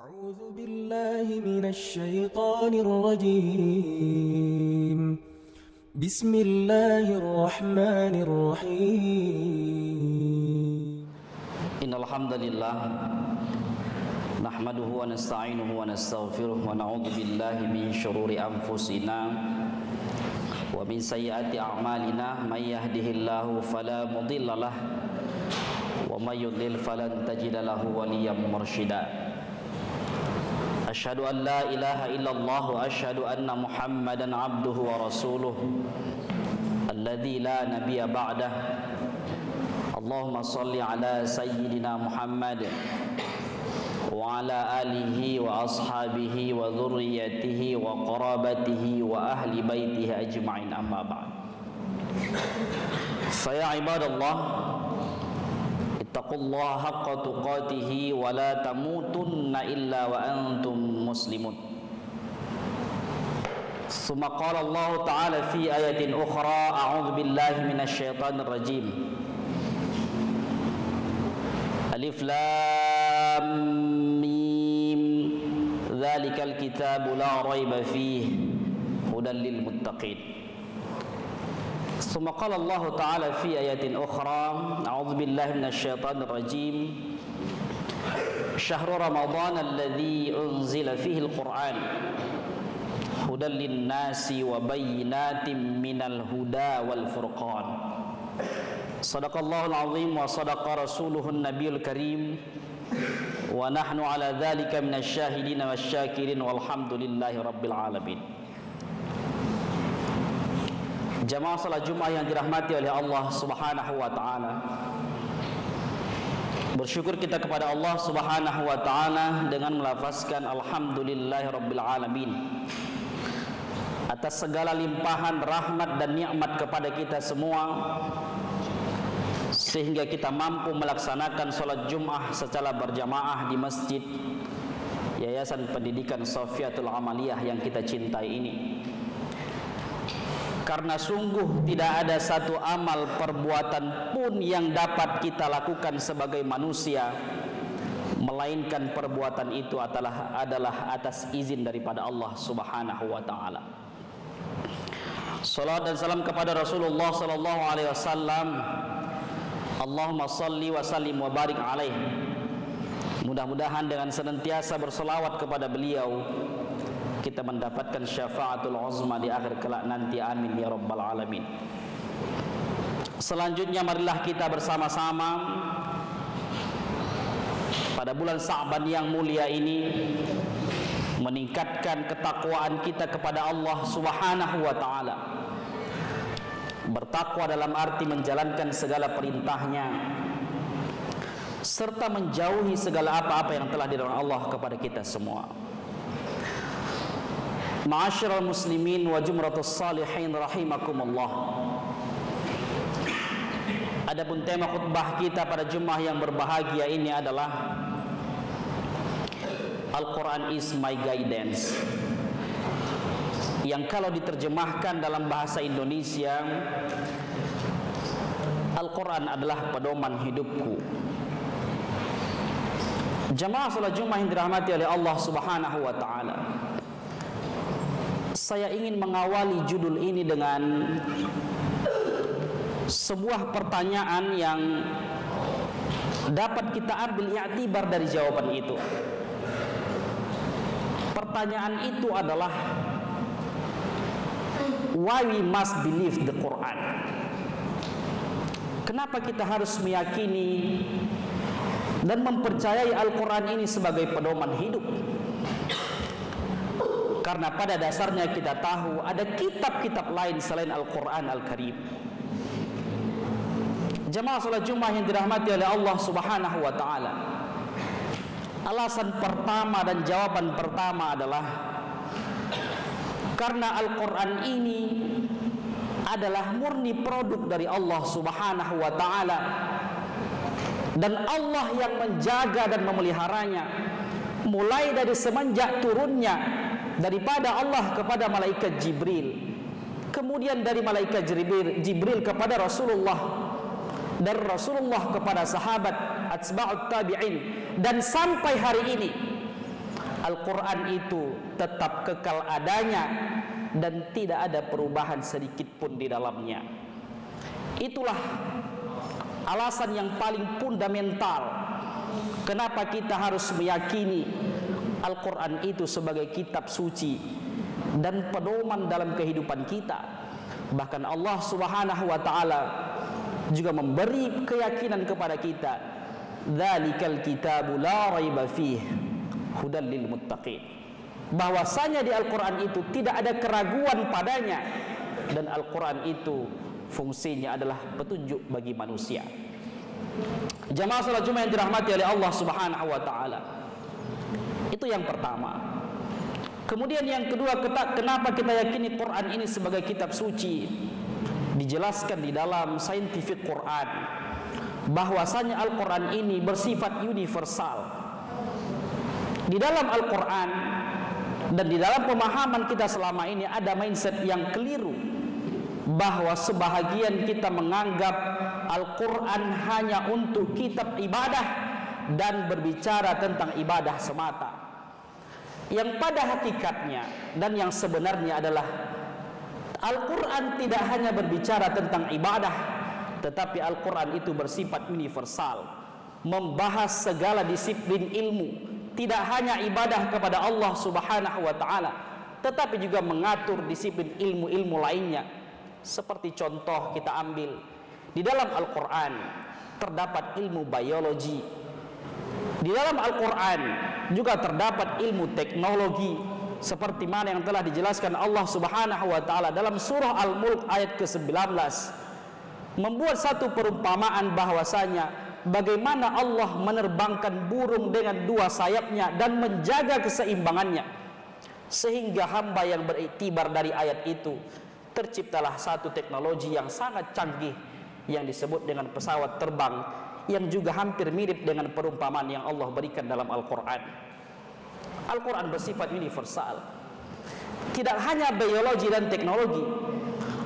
أعوذ بالله من الشيطان الرجيم بسم الله الرحمن الرحيم إن الحمد لله نحمده ونستعينه ونستغفره ونعوذ بالله من شرور أنفسنا ومن سيئات أعمالنا من يهده الله فلا مضل له ومن يضلل فلن تجد له وليا مرشدا أشهد أن لا إله إلا الله وأشهد أن محمدا عبده ورسوله الذي لا نبي بعده اللهم صل على سيدنا محمد وعلى آله وأصحابه وذريته وقرابته وأهل بيته أجمعين أما بعد فيا عباد الله اتقوا الله حق تقاته ولا تموتن إلا وأنتم مسلمون ثم قال الله تعالى في آية أخرى أعوذ بالله من الشيطان الرجيم ألف لام ميم ذلك الكتاب لا ريب فيه هدى للمتقين ثم قال الله تعالى في آية أخرى أعوذ بالله من الشيطان الرجيم شهر رمضان الذي أنزل فيه القرآن هدى للناس وبينات من الهدى والفرقان صدق الله العظيم وصدق رسوله النبي الكريم ونحن على ذلك من الشاهدين والشاكرين والحمد لله رب العالمين. Jamaah salat Jumat yang dirahmati oleh Allah Subhanahu wa taala. Bersyukur kita kepada Allah Subhanahu wa taala dengan melafazkan alhamdulillahirabbil alamin atas segala limpahan rahmat dan nikmat kepada kita semua sehingga kita mampu melaksanakan salat Jumat secara berjamaah di masjid Yayasan Pendidikan Sofiatul Amaliyah yang kita cintai ini. Karena sungguh tidak ada satu amal perbuatan pun yang dapat kita lakukan sebagai manusia melainkan perbuatan itu adalah atas izin daripada Allah Subhanahu wa taala. Salawat dan salam kepada Rasulullah sallallahu alaihi wasallam. Allahumma salli wa sallim wa barik alaih. Mudah-mudahan dengan senantiasa berselawat kepada beliau kita mendapatkan syafaatul uzma di akhir kelak nanti, amin ya rabbal alamin. Selanjutnya marilah kita bersama-sama pada bulan Sa'ban yang mulia ini meningkatkan ketakwaan kita kepada Allah Subhanahu wa taala. Bertakwa dalam arti menjalankan segala perintahnya serta menjauhi segala apa-apa yang telah dilarang Allah kepada kita semua. Ma'asyiral muslimin wa jumratus salihin rahimakumullah. Adapun tema khutbah kita pada Jumat yang berbahagia ini adalah Al-Quran is my guidance, yang kalau diterjemahkan dalam bahasa Indonesia, Al-Quran adalah pedoman hidupku. Jamaah salat Jumat yang dirahmati oleh Allah Subhanahu wa taala. Saya ingin mengawali judul ini dengan sebuah pertanyaan yang dapat kita ambil i'tibar dari jawaban itu. Pertanyaan itu adalah why we must believe the Quran. Kenapa kita harus meyakini dan mempercayai Al-Quran ini sebagai pedoman hidup? Karena pada dasarnya kita tahu ada kitab-kitab lain selain Al-Quran Al-Karim. Jamaah salat Jumat yang dirahmati oleh Allah Subhanahu wa taala. Alasan pertama dan jawaban pertama adalah karena Al-Quran ini adalah murni produk dari Allah Subhanahu wa taala, dan Allah yang menjaga dan memeliharanya mulai dari semenjak turunnya daripada Allah kepada malaikat Jibril, kemudian dari malaikat Jibril kepada Rasulullah, dan Rasulullah kepada sahabat atba'ut tabi'in, dan sampai hari ini Al-Quran itu tetap kekal adanya dan tidak ada perubahan sedikit pun di dalamnya. Itulah alasan yang paling fundamental kenapa kita harus meyakini Al-Quran itu sebagai kitab suci dan pedoman dalam kehidupan kita. Bahkan Allah Subhanahu wa ta'ala juga memberi keyakinan kepada kita, dzalikal kitabu la raiba fihi hudal lil muttaqin, bahwasanya di Al-Quran itu tidak ada keraguan padanya, dan Al-Quran itu fungsinya adalah petunjuk bagi manusia. Jamaah salat Jumat yang dirahmati oleh Allah Subhanahu wa ta'ala, itu yang pertama. Kemudian yang kedua, kenapa kita yakini Quran ini sebagai kitab suci? Dijelaskan di dalam Scientific Quran bahwasanya Al-Quran ini bersifat universal. Di dalam Al-Quran dan di dalam pemahaman kita selama ini ada mindset yang keliru, bahwa sebahagian kita menganggap Al-Quran hanya untuk kitab ibadah dan berbicara tentang ibadah semata. Yang pada hakikatnya dan yang sebenarnya adalah Al-Quran tidak hanya berbicara tentang ibadah, tetapi Al-Quran itu bersifat universal, membahas segala disiplin ilmu. Tidak hanya ibadah kepada Allah Subhanahu wa ta'ala, tetapi juga mengatur disiplin ilmu-ilmu lainnya. Seperti contoh kita ambil, di dalam Al-Quran terdapat ilmu biologi. Di dalam Al-Quran juga terdapat ilmu teknologi, seperti mana yang telah dijelaskan Allah Subhanahu wa ta'ala dalam surah Al-Mulk ayat ke-19, membuat satu perumpamaan bahwasanya bagaimana Allah menerbangkan burung dengan dua sayapnya dan menjaga keseimbangannya, sehingga hamba yang beriktibar dari ayat itu terciptalah satu teknologi yang sangat canggih yang disebut dengan pesawat terbang, yang juga hampir mirip dengan perumpamaan yang Allah berikan dalam Al-Quran. Al-Quran bersifat universal, tidak hanya biologi dan teknologi.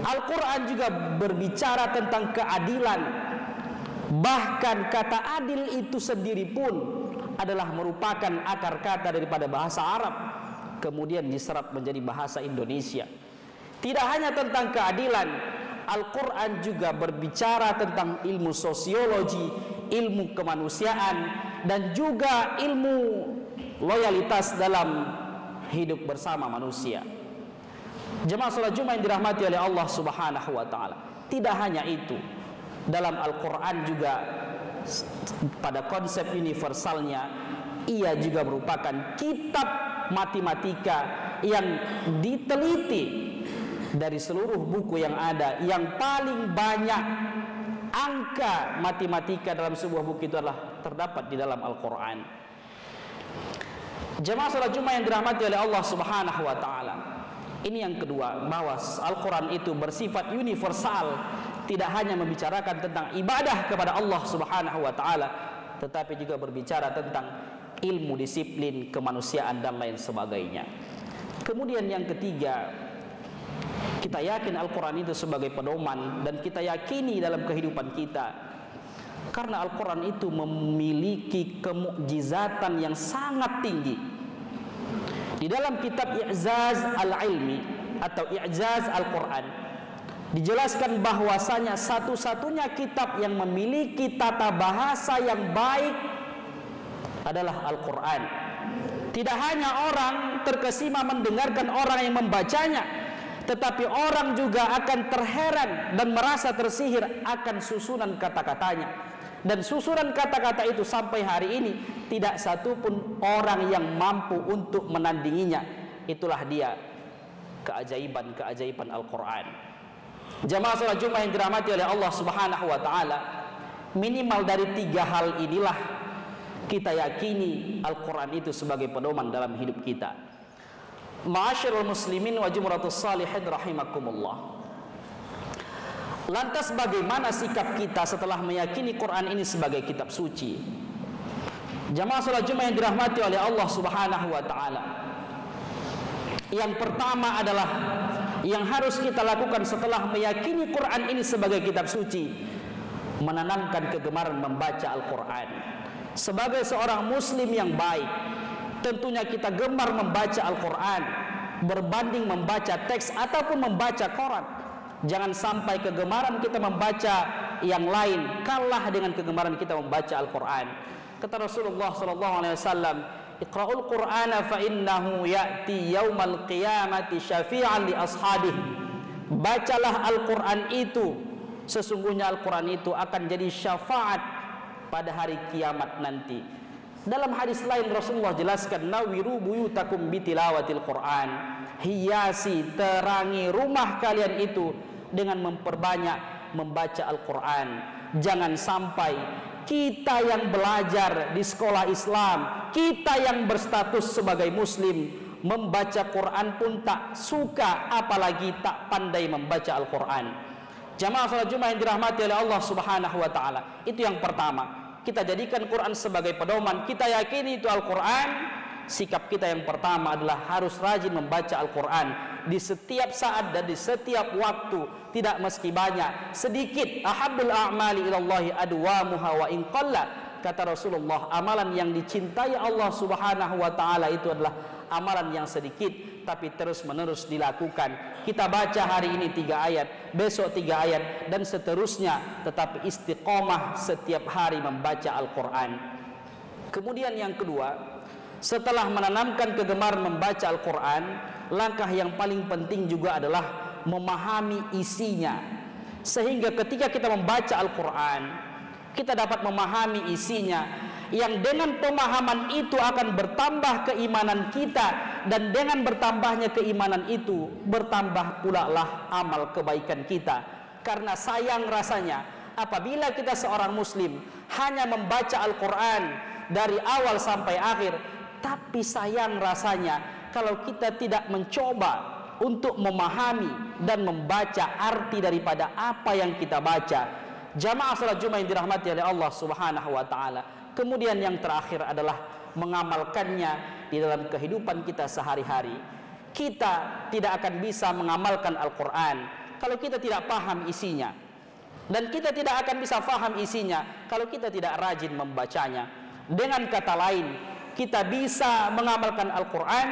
Al-Quran juga berbicara tentang keadilan. Bahkan kata adil itu sendiri pun adalah merupakan akar kata daripada bahasa Arab, kemudian diserap menjadi bahasa Indonesia. Tidak hanya tentang keadilan, Al-Quran juga berbicara tentang ilmu sosiologi, ilmu kemanusiaan, dan juga ilmu loyalitas dalam hidup bersama manusia. Jemaah salat Jumat yang dirahmati oleh Allah Subhanahu wa ta'ala, tidak hanya itu, dalam Al-Quran juga pada konsep universalnya, ia juga merupakan kitab matematika yang diteliti dari seluruh buku yang ada. Yang paling banyak angka matematika dalam sebuah buku itu adalah terdapat di dalam Al-Quran. Jemaah salat Jumat yang dirahmati oleh Allah Subhanahu wa ta'ala, ini yang kedua, bahwa Al-Quran itu bersifat universal, tidak hanya membicarakan tentang ibadah kepada Allah Subhanahu wa ta'ala, tetapi juga berbicara tentang ilmu disiplin kemanusiaan dan lain sebagainya. Kemudian yang ketiga, kita yakin Al-Quran itu sebagai pedoman, dan kita yakini dalam kehidupan kita, karena Al-Quran itu memiliki kemukjizatan yang sangat tinggi. Di dalam kitab I'jaz Al-Ilmi atau I'jaz Al-Quran dijelaskan bahwasanya satu-satunya kitab yang memiliki tata bahasa yang baik adalah Al-Quran. Tidak hanya orang terkesima mendengarkan orang yang membacanya, tetapi orang juga akan terheran dan merasa tersihir akan susunan kata-katanya. Dan susunan kata-kata itu sampai hari ini tidak satupun orang yang mampu untuk menandinginya. Itulah dia keajaiban-keajaiban Al-Quran. Jamaah salat Jumat yang dirahmati oleh Allah Subhanahu wa ta'ala, minimal dari tiga hal inilah kita yakini Al-Quran itu sebagai pedoman dalam hidup kita. Ma'asyiral muslimin wa jumratus salihin rahimakumullah. Lantas bagaimana sikap kita setelah meyakini Quran ini sebagai kitab suci? Jamaah salat Jumat yang dirahmati oleh Allah Subhanahu wa ta'ala, yang pertama adalah yang harus kita lakukan setelah meyakini Quran ini sebagai kitab suci, menanamkan kegemaran membaca Al-Quran. Sebagai seorang muslim yang baik, tentunya kita gemar membaca Al-Quran berbanding membaca teks ataupun membaca koran. Jangan sampai kegemaran kita membaca yang lain kalah dengan kegemaran kita membaca Al-Quran. Kata Rasulullah SAW, Iqra'ul Qur'ana fa innahu ya'ti yaumal qiyamati syafi'an li ashabihi. Bacalah Al-Quran itu, sesungguhnya Al-Quran itu akan jadi syafaat pada hari kiamat nanti. Dalam hadis lain Rasulullah jelaskan, nawiru buyutakum bitilawatil Quran. Hiasi, terangi rumah kalian itu dengan memperbanyak membaca Al-Quran. Jangan sampai kita yang belajar di sekolah Islam, kita yang berstatus sebagai muslim, membaca Quran pun tak suka, apalagi tak pandai membaca Al-Quran. Jamaah salat Jumat yang dirahmati oleh Allah Subhanahu wa taala. Itu yang pertama. Kita jadikan Quran sebagai pedoman. Kita yakini itu Al-Quran. Sikap kita yang pertama adalah harus rajin membaca Al-Quran di setiap saat dan di setiap waktu, tidak meski banyak, sedikit. Ahabbul a'mali ilallahi adwamuha wa in qalla. Kata Rasulullah, amalan yang dicintai Allah Subhanahu wa taala itu adalah amalan yang sedikit tapi terus menerus dilakukan. Kita baca hari ini 3 ayat, besok 3 ayat, dan seterusnya, tetapi istiqomah setiap hari membaca Al-Quran. Kemudian yang kedua, setelah menanamkan kegemaran membaca Al-Quran, langkah yang paling penting juga adalah memahami isinya. Sehingga ketika kita membaca Al-Quran, kita dapat memahami isinya, yang dengan pemahaman itu akan bertambah keimanan kita, dan dengan bertambahnya keimanan itu bertambah pula lah amal kebaikan kita. Karena sayang rasanya apabila kita seorang muslim hanya membaca Al-Quran dari awal sampai akhir, tapi sayang rasanya kalau kita tidak mencoba untuk memahami dan membaca arti daripada apa yang kita baca. Jamaah salat Jumat yang dirahmati oleh Allah Subhanahu wa taala. Kemudian yang terakhir adalah mengamalkannya di dalam kehidupan kita sehari-hari. Kita tidak akan bisa mengamalkan Al-Quran kalau kita tidak paham isinya, dan kita tidak akan bisa paham isinya kalau kita tidak rajin membacanya. Dengan kata lain, kita bisa mengamalkan Al-Quran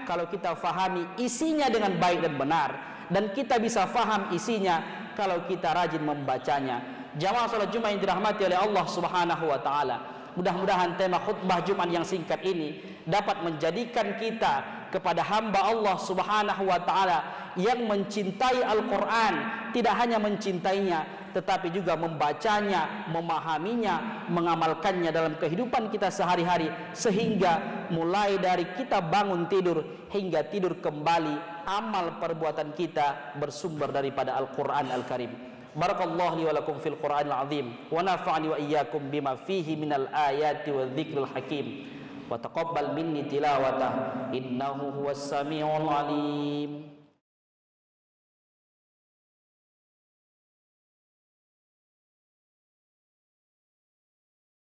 kalau kita fahami isinya dengan baik dan benar, dan kita bisa faham isinya kalau kita rajin membacanya. Jamaah salat Jumat yang dirahmati oleh Allah Subhanahu wa taala, mudah-mudahan tema khutbah Jumat yang singkat ini dapat menjadikan kita kepada hamba Allah Subhanahu wa taala yang mencintai Al-Quran, tidak hanya mencintainya tetapi juga membacanya, memahaminya, mengamalkannya dalam kehidupan kita sehari-hari, sehingga mulai dari kita bangun tidur hingga tidur kembali, amal perbuatan kita bersumber daripada Al-Quran Al-Karim. Barakallahu li wa lakum fil Qur'anil azim, wa nafa'ani wa iyyakum bima fihi minal ayati wa dzikril hakim, wa taqabbal minni tilawatah innahu huwas samiul alim.